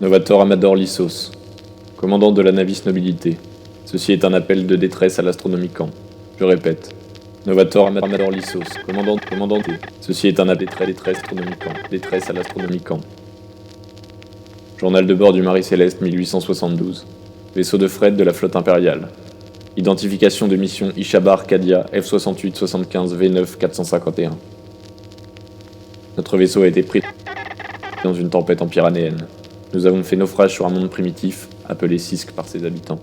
Novator Amador Lissos, commandant de la Navis Nobilité. Ceci est un appel de détresse à l'Astronomicam. Je répète. Novator Amador Lissos, commandant T. Ceci est un appel de détresse astronomicam. Détresse à l'Astronomicam. Journal de bord du Marie Céleste 1872. Vaisseau de fret de la flotte impériale. Identification de mission Ishabar Kadia F68 75 V9 451. Notre vaisseau a été pris dans une tempête empyranéenne. Nous avons fait naufrage sur un monde primitif, appelé Sisk par ses habitants.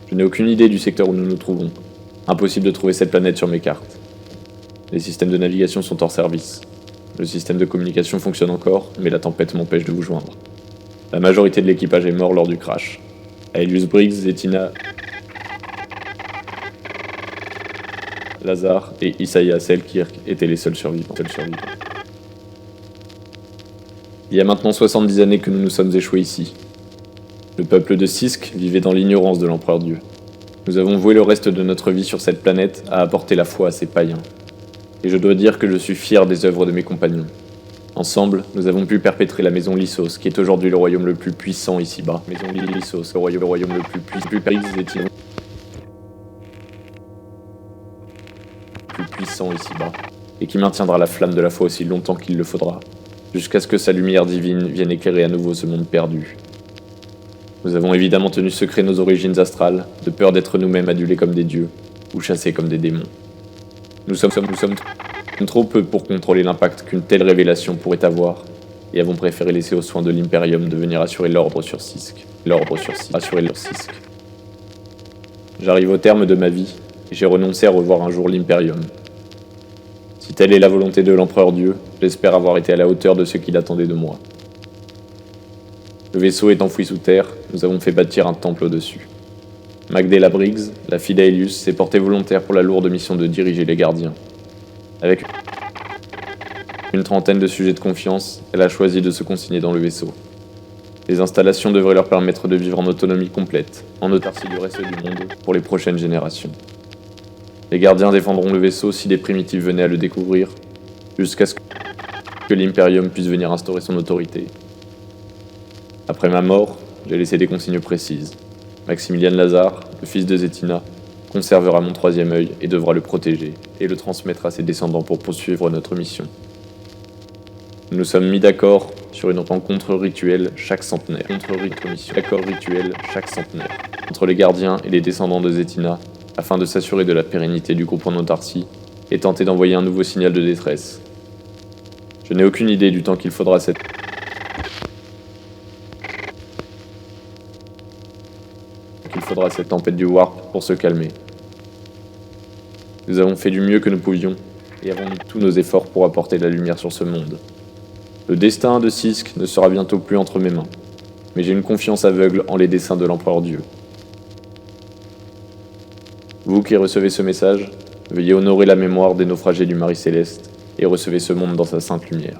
Je n'ai aucune idée du secteur où nous nous trouvons. Impossible de trouver cette planète sur mes cartes. Les systèmes de navigation sont hors service. Le système de communication fonctionne encore, mais la tempête m'empêche de vous joindre. La majorité de l'équipage est mort lors du crash. Aelius Briggs, Zetina, Lazare et Isaiah Selkirk étaient les seuls survivants. Il y a maintenant 70 années que nous nous sommes échoués ici. Le peuple de Sisk vivait dans l'ignorance de l'Empereur Dieu. Nous avons voué le reste de notre vie sur cette planète à apporter la foi à ces païens. Et je dois dire que je suis fier des œuvres de mes compagnons. Ensemble, nous avons pu perpétrer la maison Lissos, qui est aujourd'hui le royaume le plus puissant ici-bas. Maison Lissos, le royaume le plus puissant ici-bas, et qui maintiendra la flamme de la foi aussi longtemps qu'il le faudra, jusqu'à ce que sa lumière divine vienne éclairer à nouveau ce monde perdu. Nous avons évidemment tenu secret nos origines astrales, de peur d'être nous-mêmes adulés comme des dieux, ou chassés comme des démons. Nous sommes trop peu pour contrôler l'impact qu'une telle révélation pourrait avoir, et avons préféré laisser aux soins de l'Imperium de venir assurer l'ordre sur Sisk. J'arrive au terme de ma vie, et j'ai renoncé à revoir un jour l'Imperium. Si telle est la volonté de l'Empereur Dieu, j'espère avoir été à la hauteur de ce qu'il attendait de moi. Le vaisseau est enfoui sous terre, nous avons fait bâtir un temple au-dessus. Magdela Briggs, la fille d'Aelius, s'est portée volontaire pour la lourde mission de diriger les gardiens. Avec une trentaine de sujets de confiance, elle a choisi de se consigner dans le vaisseau. Les installations devraient leur permettre de vivre en autonomie complète, en autarcie du reste du monde, pour les prochaines générations. Les gardiens défendront le vaisseau si les primitifs venaient à le découvrir, jusqu'à ce que l'Imperium puisse venir instaurer son autorité. Après ma mort, j'ai laissé des consignes précises. Maximilian Lazare, le fils de Zetina, conservera mon troisième œil et devra le protéger, et le transmettre à ses descendants pour poursuivre notre mission. Nous nous sommes mis d'accord sur une rencontre rituelle chaque centenaire. Entre les gardiens et les descendants de Zetina, afin de s'assurer de la pérennité du groupe en autarcie, et tenter d'envoyer un nouveau signal de détresse. Je n'ai aucune idée du temps qu'il faudra cette tempête du Warp pour se calmer. Nous avons fait du mieux que nous pouvions, et avons mis tous nos efforts pour apporter de la lumière sur ce monde. Le destin de Sisk ne sera bientôt plus entre mes mains, mais j'ai une confiance aveugle en les desseins de l'Empereur Dieu. Vous qui recevez ce message, veuillez honorer la mémoire des naufragés du Marie Céleste et recevez ce monde dans sa sainte lumière.